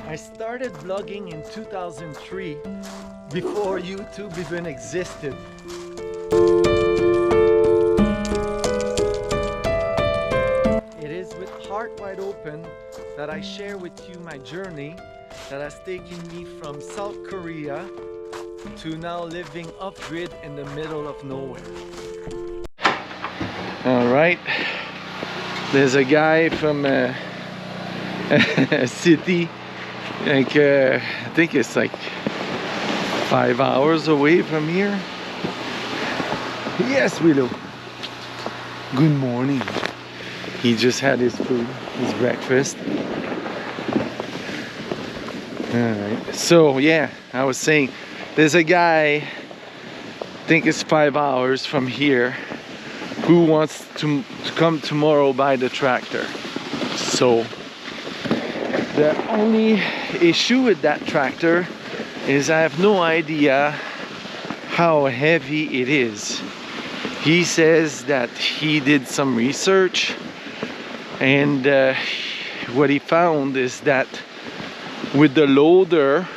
I started vlogging in 2003, before YouTube even existed. It is with heart wide open that I share with you my journey that has taken me from South Korea to now living off-grid in the middle of nowhere. Alright, there's a guy from a city, like I think it's like 5 hours away from here. Yes, Willow. Good morning. He just had his food, his breakfast. Alright, so yeah, I was saying there's a guy, I think it's 5 hours from here, who wants to come tomorrow by the tractor. So the only issue with that tractor is I have no idea how heavy it is. He says that he did some research, and what he found is that with the loader,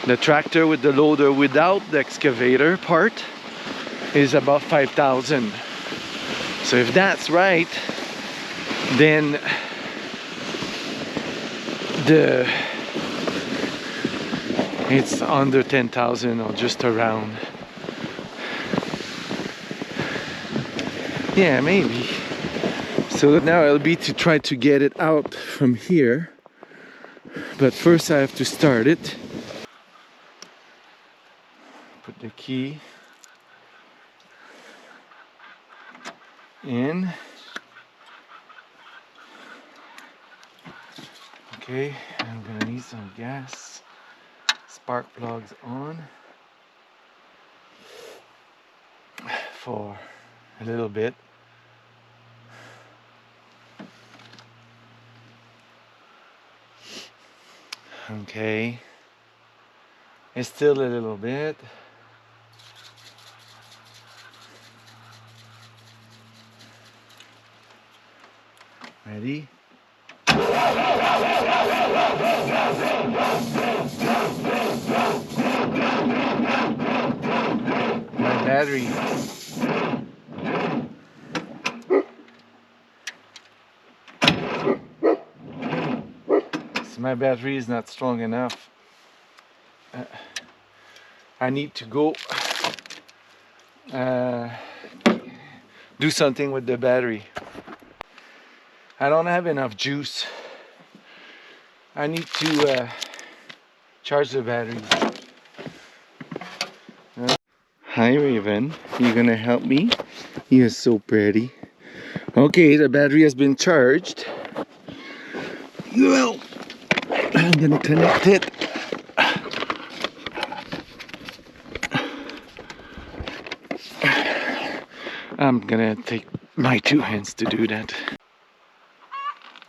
the tractor with the loader without the excavator part is about 5,000. So if that's right, then it's under 10,000 or just around. Yeah, maybe. So now it'll be to try to get it out from here, but first I have to start it. Put the key in. Okay, I'm gonna need some gas. Spark plugs on for a little bit. Okay, it's still a little bit. Ready? My battery. So my battery is not strong enough. I need to go do something with the battery. I don't have enough juice. I need to charge the battery. Hi Raven, you gonna help me? You're so pretty. Okay, the battery has been charged. Well, I'm gonna connect it. I'm gonna take my 2 hands to do that.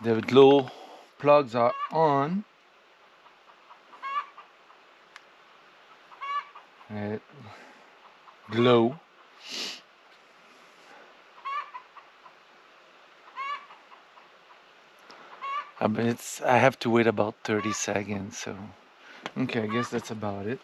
The glow plugs are on. Glow. But I have to wait about 30 seconds, so okay, I guess that's about it.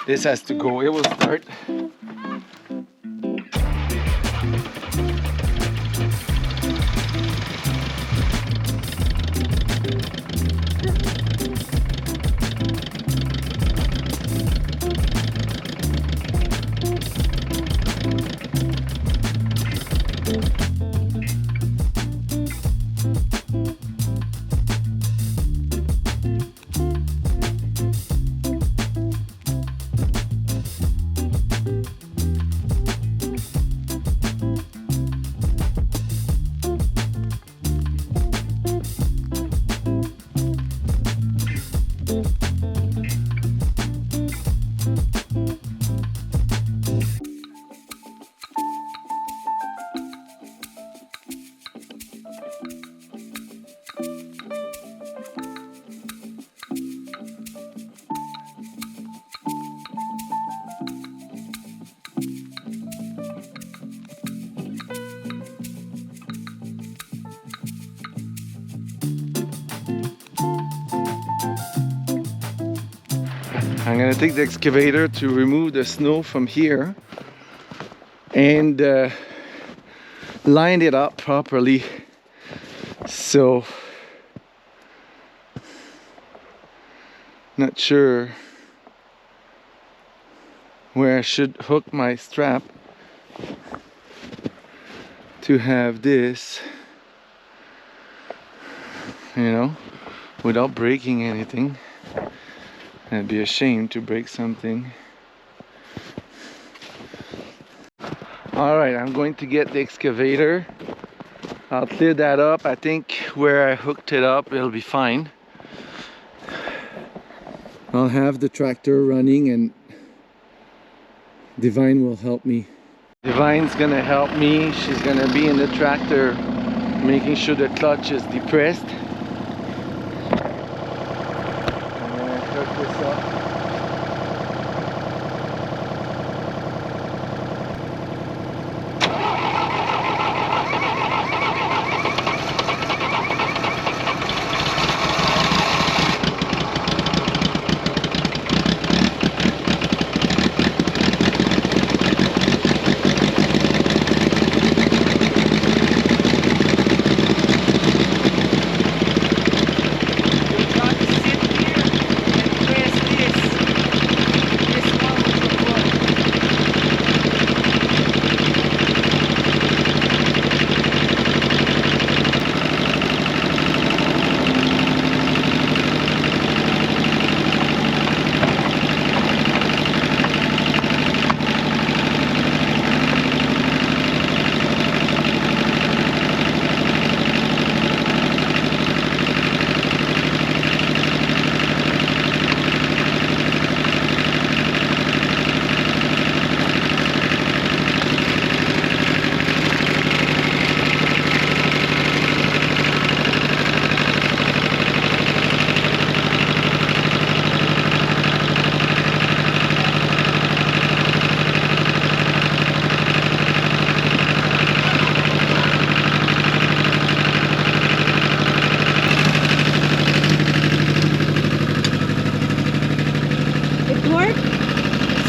This has to go, it will start. I'm gonna take the excavator to remove the snow from here and line it up properly. So not sure where I should hook my strap to have this, you know, without breaking anything. I'd be ashamed to break something. Alright, I'm going to get the excavator. I'll clear that up. I think where I hooked it up, it'll be fine. I'll have the tractor running and Divine will help me. Divine's gonna help me. She's gonna be in the tractor making sure the clutch is depressed. I'm gonna hook this up.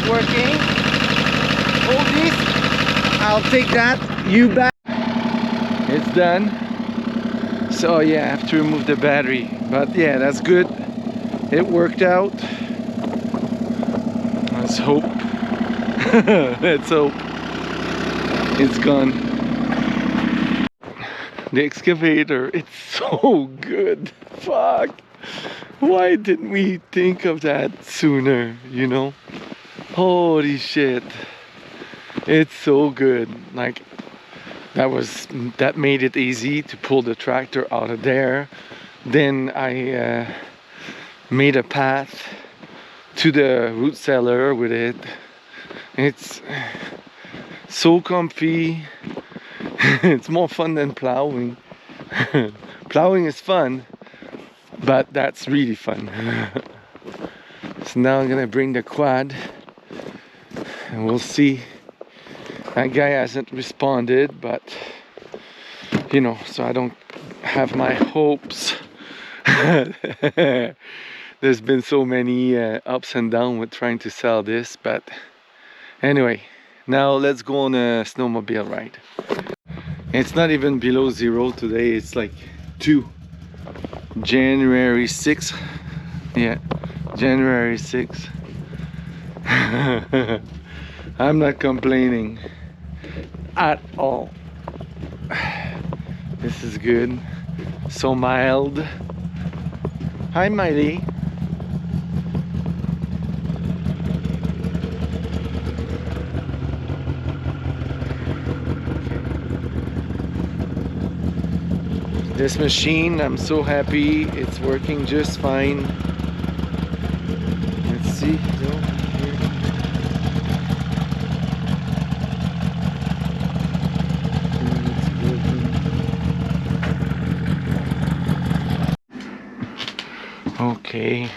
Working. Hold this. I'll take that. You back. It's done. So yeah, I have to remove the battery. But yeah, that's good. It worked out. Let's hope. Let's hope. It's gone. The excavator. It's so good. Fuck. Why didn't we think of that sooner, you know? Holy shit, it's so good. Like that made it easy to pull the tractor out of there. Then I made a path to the root cellar with it. It's so comfy. It's more fun than plowing. Plowing is fun, but that's really fun. So now I'm gonna bring the quad and we'll see. That guy hasn't responded, but you know, so I don't have my hopes. There's been so many ups and downs with trying to sell this, but anyway, now let's go on a snowmobile ride. It's not even below 0 today, it's like 2. January 6th. Yeah, January 6th. I'm not complaining at all. This is good. So mild. Hi, Miley. This machine, I'm so happy. It's working just fine. Let's see. Okay,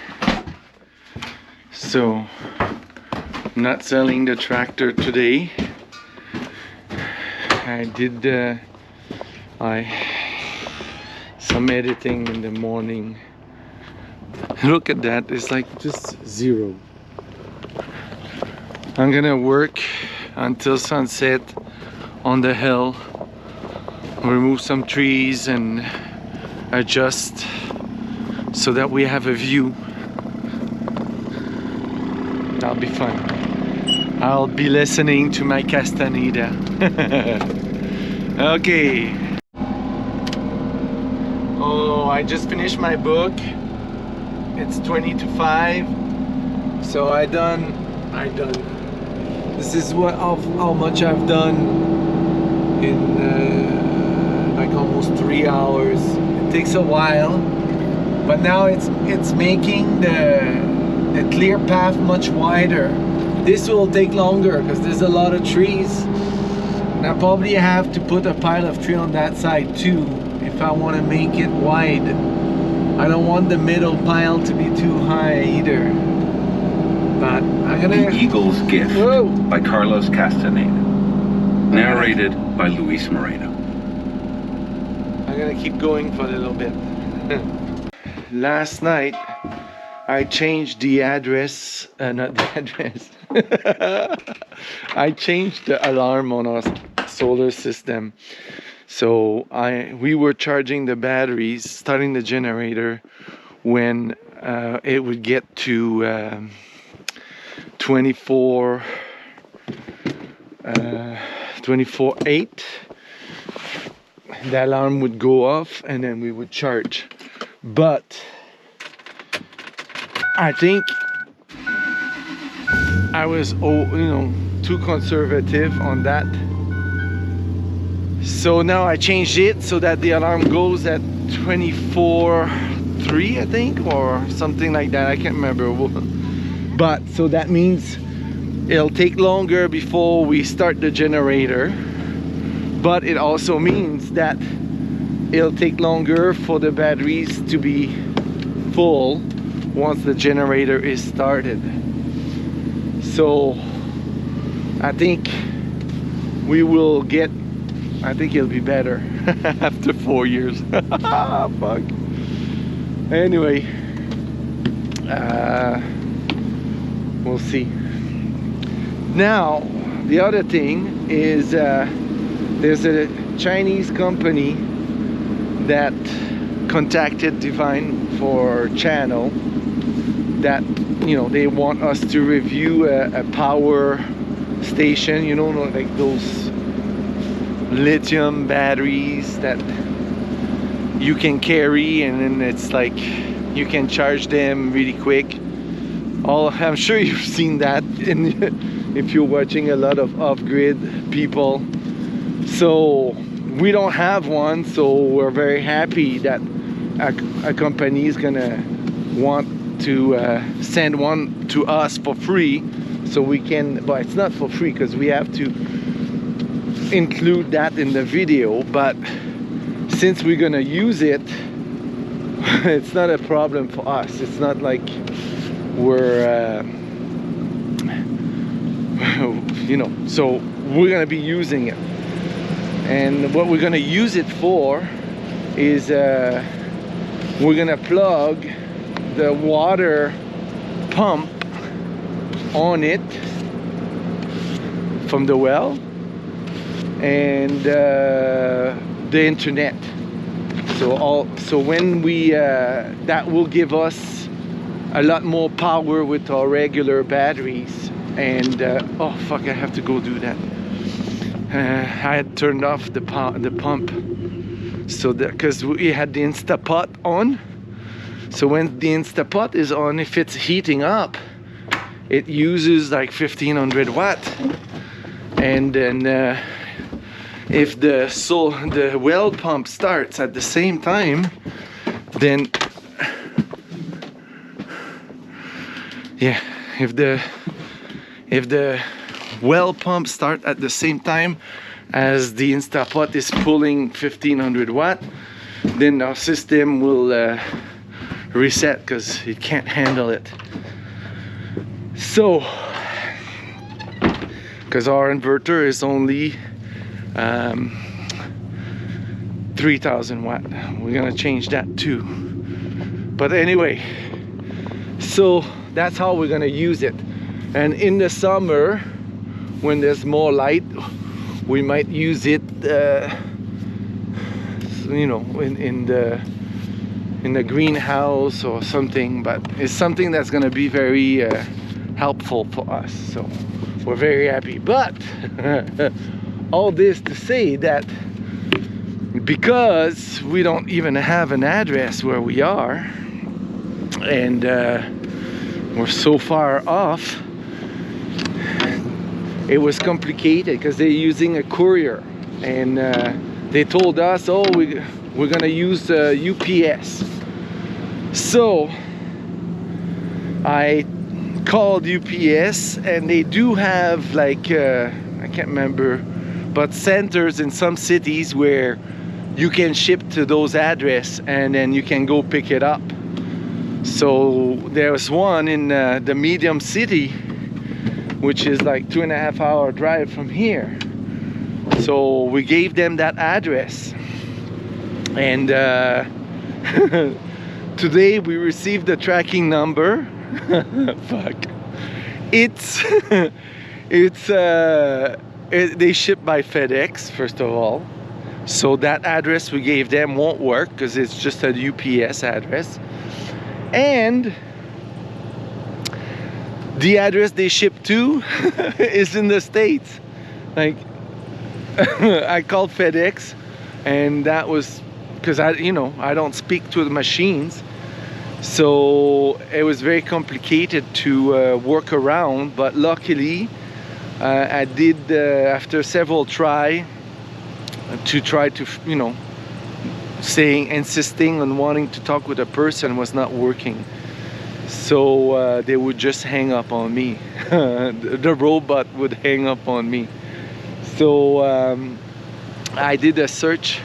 so I'm not selling the tractor today. I did some editing in the morning. Look at that, it's like just 0. I'm gonna work until sunset on the hill, remove some trees and adjust so that we have a view. That'll be fun. I'll be listening to my castaneda. Okay. Oh, I just finished my book. It's 20 to 5. So I done. This is how much I've done in like almost 3 hours. It takes a while, but now it's making the clear path much wider. This will take longer because there's a lot of trees. And I probably have to put a pile of tree on that side too if I want to make it wide. I don't want the middle pile to be too high either. But I'm gonna... The Eagle's Gift. Whoa. By Carlos Castaneda. Narrated by Luis Moreno. I'm gonna keep going for a little bit. Last night I changed the address, not the address. I changed the alarm on our solar system. So we were charging the batteries, starting the generator when it would get to 24/8. The alarm would go off and then we would charge. But I think I was too conservative on that. So now I changed it so that the alarm goes at 24/3, I think, or something like that. I can't remember. But so that means it'll take longer before we start the generator. But it also means that it'll take longer for the batteries to be full once the generator is started. So I think we will get, I think it'll be better after 4 years. Fuck. Anyway, we'll see. Now the other thing is there's a Chinese company that contacted Divine for channel that they want us to review a power station, like those lithium batteries that you can carry, and then it's like you can charge them really quick. I'm sure you've seen that if you're watching a lot of off-grid people. So we don't have one, so we're very happy that a company is gonna want to send one to us for free, so we can, but it's not for free because we have to include that in the video. But since we're gonna use it, it's not a problem for us. It's not like we're so we're gonna be using it. And what we're gonna use it for is we're gonna plug the water pump on it from the well, and the internet. So when we that will give us a lot more power with our regular batteries. And oh fuck, I have to go do that. I had turned off the pump, so that because we had the Instapot on. So when the Instapot is on, if it's heating up, it uses like 1500 watt. And then if the well pump starts at the same time, then yeah, if the well pump start at the same time as the Instapot is pulling 1500 watt, then our system will reset because it can't handle it. So because our inverter is only 3000 watt, we're gonna change that too. But anyway, so that's how we're gonna use it. And in the summer when there's more light, we might use it, you know, in the greenhouse or something. But it's something that's going to be very helpful for us, so we're very happy. But all this to say that because we don't even have an address where we are, and we're so far off, it was complicated because they're using a courier, and they told us, oh, we're gonna use UPS. So I called UPS, and they do have, like, I can't remember, but centers in some cities where you can ship to those address and then you can go pick it up. So there's one in the medium city, which is like 2.5 hour drive from here. So we gave them that address, and today we received the tracking number. Fuck. It's they ship by FedEx, first of all. So that address we gave them won't work because it's just a UPS address. And the address they ship to is in the States. Like, I called FedEx, and that was because I don't speak to the machines. So it was very complicated to work around, but luckily I did, after several try to, you know, insisting on wanting to talk with a person was not working. So they would just hang up on me. The robot would hang up on me. So I did a search,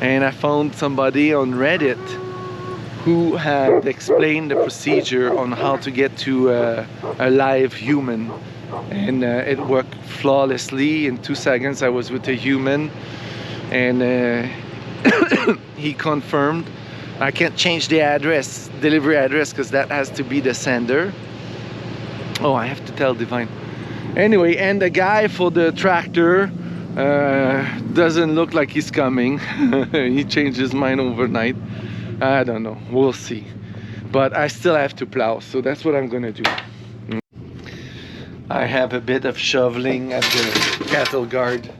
and I found somebody on Reddit who had explained the procedure on how to get to a live human, and it worked flawlessly. In 2 seconds I was with a human, and he confirmed. I can't change the address, delivery address, because that has to be the sender. Oh, I have to tell Divine. Anyway, and the guy for the tractor doesn't look like he's coming. He changed his mind overnight. I don't know, we'll see. But I still have to plow, so that's what I'm gonna do. I have a bit of shoveling at the cattle guard.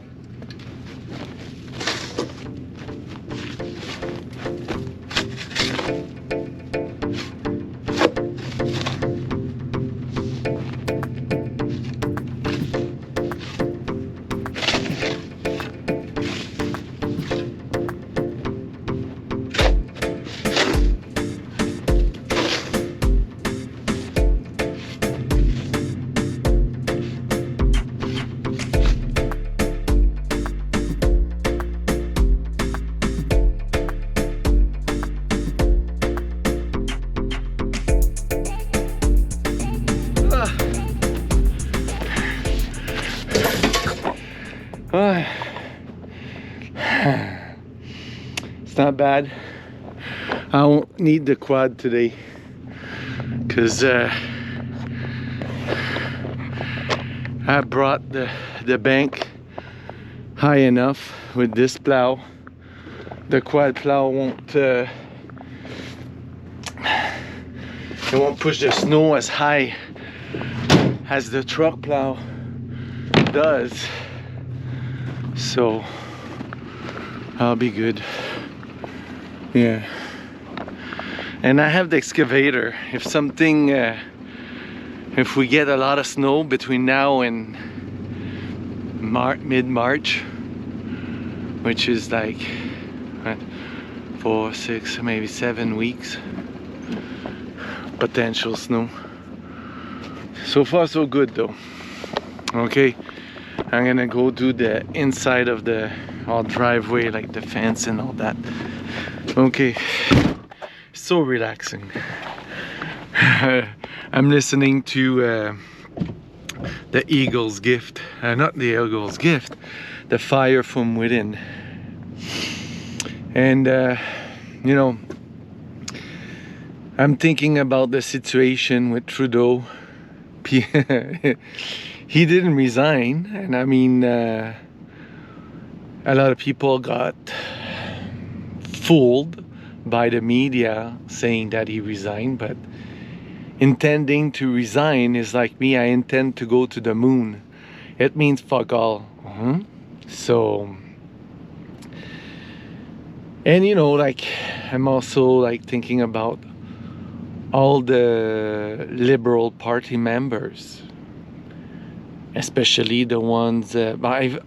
It's not bad. I won't need the quad today because I brought the bank high enough with this plow. The quad plow won't it won't push the snow as high as the truck plow does, so I'll be good. Yeah, and I have the excavator. If something if we get a lot of snow between now and mid-March, which is like 4, 6, maybe 7 weeks potential snow. So far so good though. Okay, I'm gonna go do the inside of the driveway, like the fence and all that. Okay, so relaxing. I'm listening to the Eagle's Gift, not the Eagle's Gift, the Fire from Within. And you know, I'm thinking about the situation with Trudeau. he didn't resign, and I mean, a lot of people got fooled by the media saying that he resigned, but intending to resign is like me. I intend to go to the moon. It means fuck all. So, and you know, like, I'm also like thinking about all the Liberal Party members, especially the ones,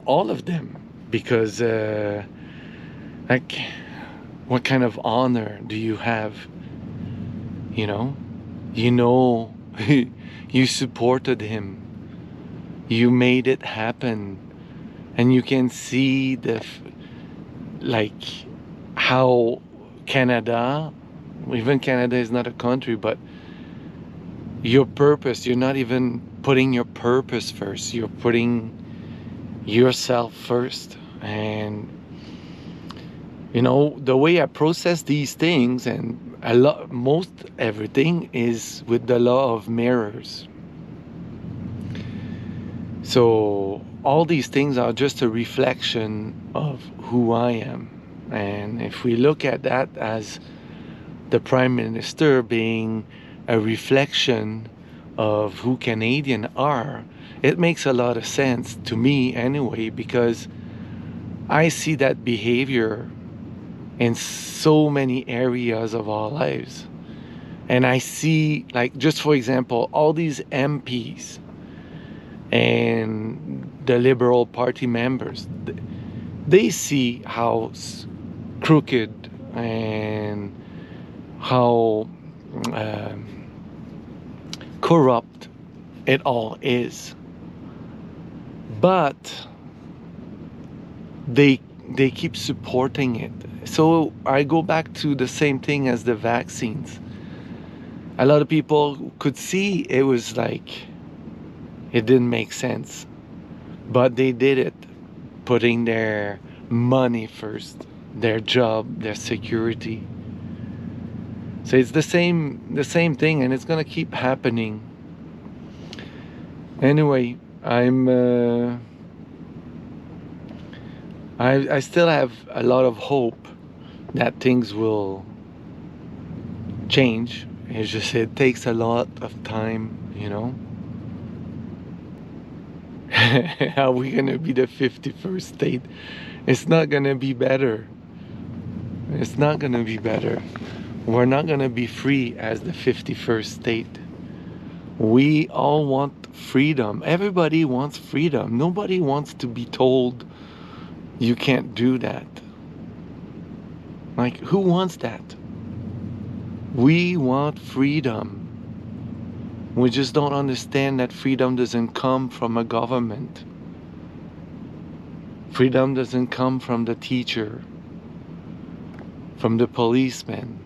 all of them, because like, what kind of honor do you have? You know, you supported him, you made it happen, and you can see like how Canada, even Canada is not a country, but your purpose, you're not even putting your purpose first, you're putting yourself first. And you know, the way I process these things, and most everything is with the law of mirrors. So all these things are just a reflection of who I am. And if we look at that as the Prime Minister being a reflection of who Canadians are, it makes a lot of sense to me anyway, because I see that behavior in so many areas of our lives. And I see, like, just for example, all these MPs and the Liberal Party members, they see how crooked and how corrupt it all is, but they keep supporting it. So I go back to the same thing as the vaccines. A lot of people could see it was like, it didn't make sense, but they did it, putting their money first, their job, their security. So it's the same thing, and it's gonna keep happening. Anyway, I still have a lot of hope that things will change. It's just, it takes a lot of time, you know. Are we gonna be the 51st state? It's not gonna be better. It's not gonna be better. We're not gonna be free as the 51st state. We all want freedom. Everybody wants freedom. Nobody wants to be told you can't do that. Like, who wants that? We want freedom. We just don't understand that freedom doesn't come from a government. Freedom doesn't come from the teacher, from the policeman,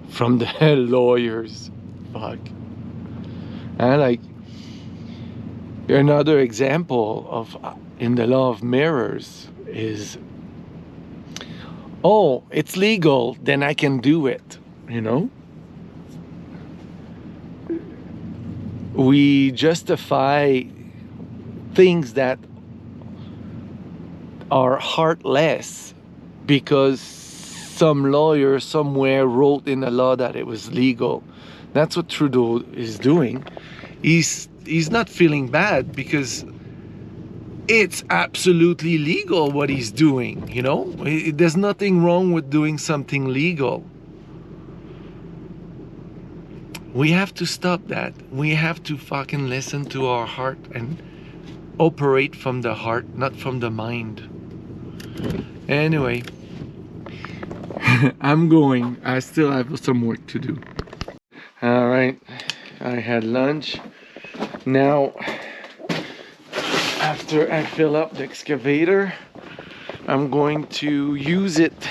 from the lawyers. Fuck. And like, another example of in the law of mirrors is, oh, it's legal, then I can do it, you know? We justify things that are heartless because some lawyer somewhere wrote in the law that it was legal. That's what Trudeau is doing. He's not feeling bad because it's absolutely legal what he's doing, you know? There's nothing wrong with doing something legal. We have to stop that. We have to fucking listen to our heart and operate from the heart, not from the mind. Anyway, I'm going. I still have some work to do. All right, I had lunch. Now, after I fill up the excavator, I'm going to use it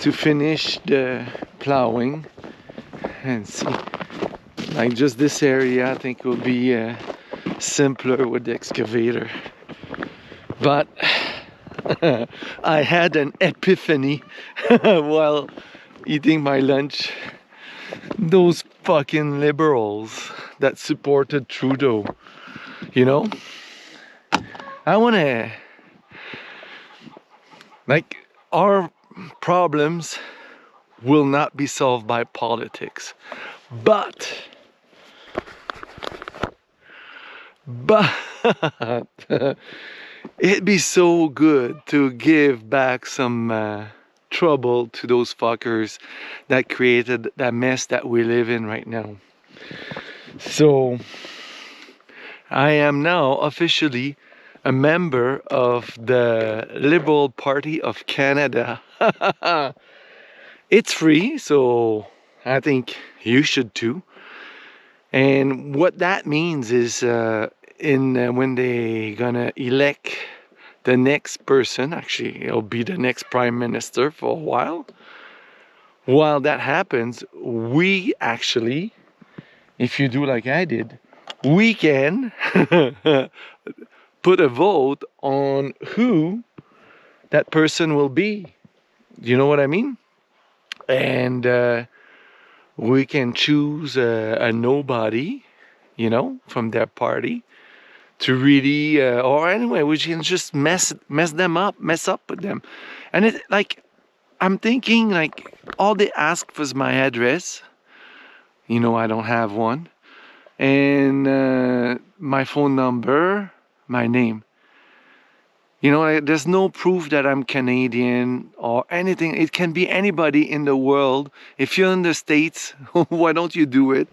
to finish the plowing and see. Like, just this area, I think will be simpler with the excavator. But I had an epiphany while eating my lunch. Those fucking liberals that supported Trudeau, You know, I want to, like, our problems will not be solved by politics, but it'd be so good to give back some trouble to those fuckers that created that mess that we live in right now. So I am now officially a member of the Liberal Party of Canada. It's free, so I think you should too. And what that means is when they gonna elect the next person, actually it'll be the next prime minister for a while. While that happens, we actually, if you do like I did, we can put a vote on who that person will be. You know what I mean? And we can choose a nobody, you know, from their party to really, or anyway, we can just mess up with them. And it, like, I'm thinking, like, all they ask was my address. You know, I don't have one. And my phone number, my name. You know, there's no proof that I'm Canadian or anything. It can be anybody in the world. If you're in the States, why don't you do it?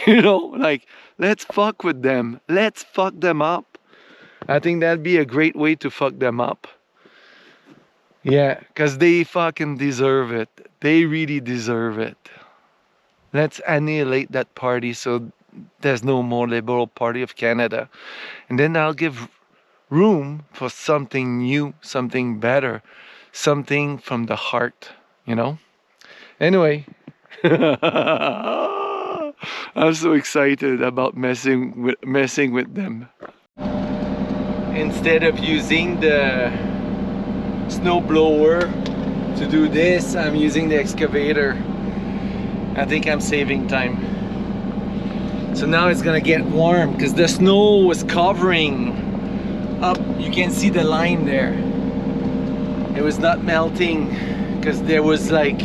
You know, like, let's fuck with them. Let's fuck them up. I think that'd be a great way to fuck them up. Yeah, because they fucking deserve it. They really deserve it. Let's annihilate that party so there's no more Liberal Party of Canada. And then I'll give room for something new, something better, something from the heart, you know? Anyway, I'm so excited about messing with them. Instead of using the snow blower to do this, I'm using the excavator. I think I'm saving time. So now it's gonna get warm because the snow was covering up. You can see the line there. It was not melting because there was like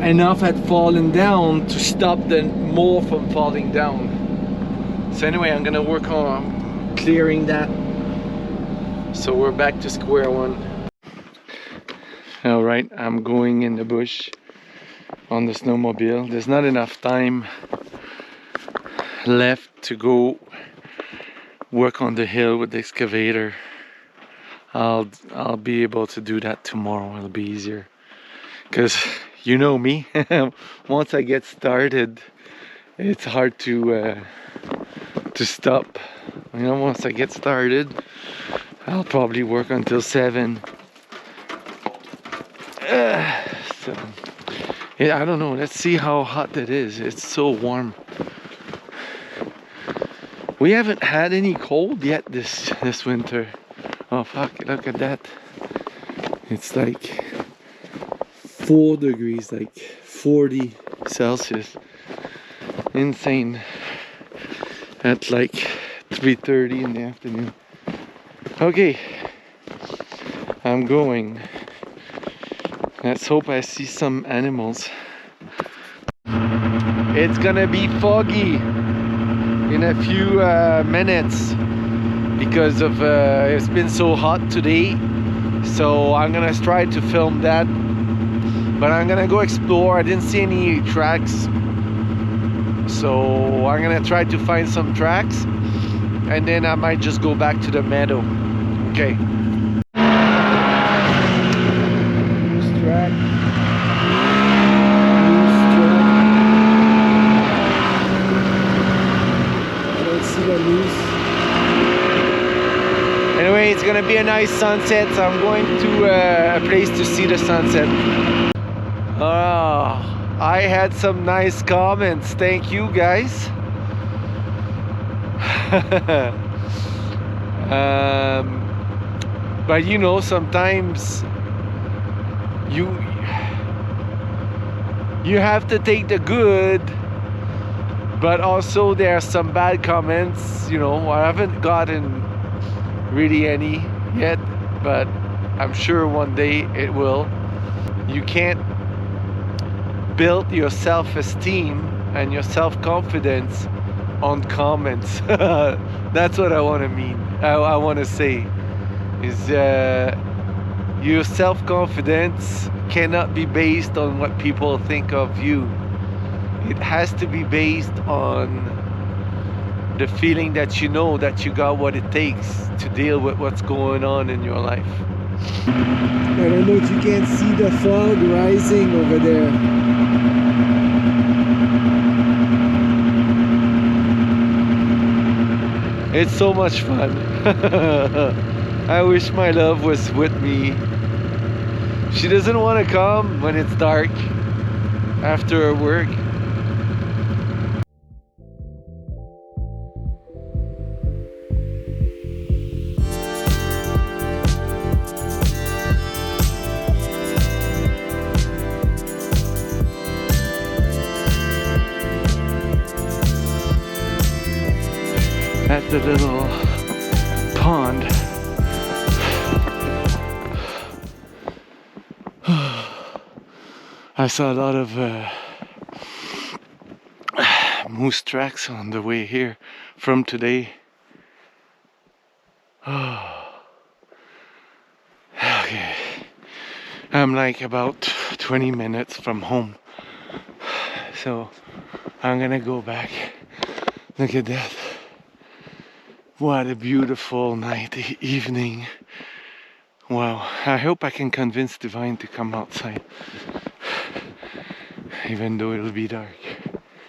enough had fallen down to stop the more from falling down. So anyway, I'm gonna work on clearing that. So we're back to square one. All right, I'm going in the bush on the snowmobile. There's not enough time left to go work on the hill with the excavator. I'll be able to do that tomorrow. It'll be easier because you know me. Once I get started, it's hard to stop. You know, once I get started, I'll probably work until 7. So yeah, I don't know. Let's see how hot it is. It's so warm. We haven't had any cold yet this winter. Oh fuck, look at that. It's like 4 degrees, like 40 Celsius. Insane. At like 3:30 in the afternoon. Okay, I'm going. Let's hope I see some animals. It's gonna be foggy in a few minutes because of it's been so hot today. So I'm gonna try to film that, but I'm gonna go explore. I didn't see any tracks, so I'm gonna try to find some tracks, and then I might just go back to the meadow. Okay. Anyway, it's gonna be a nice sunset, so I'm going to a place to see the sunset. Oh, I had some nice comments. Thank you guys. But you know, sometimes you have to take the good But also there are some bad comments, you know. I haven't gotten really any yet, but I'm sure one day it will. You can't build your self-esteem and your self-confidence on comments. That's what I want to mean. I want to say is your self-confidence cannot be based on what people think of you. It has to be based on the feeling that you know that you got what it takes to deal with what's going on in your life. I don't know if you can see the fog rising over there. It's so much fun. I wish my love was with me. She doesn't want to come when it's dark after her work. At the little pond. I saw a lot of moose tracks on the way here from today. Okay. I'm like about 20 minutes from home. So I'm gonna go back. Look at that. What a beautiful night, evening. Wow, I hope I can convince Divine to come outside, even though it'll be dark.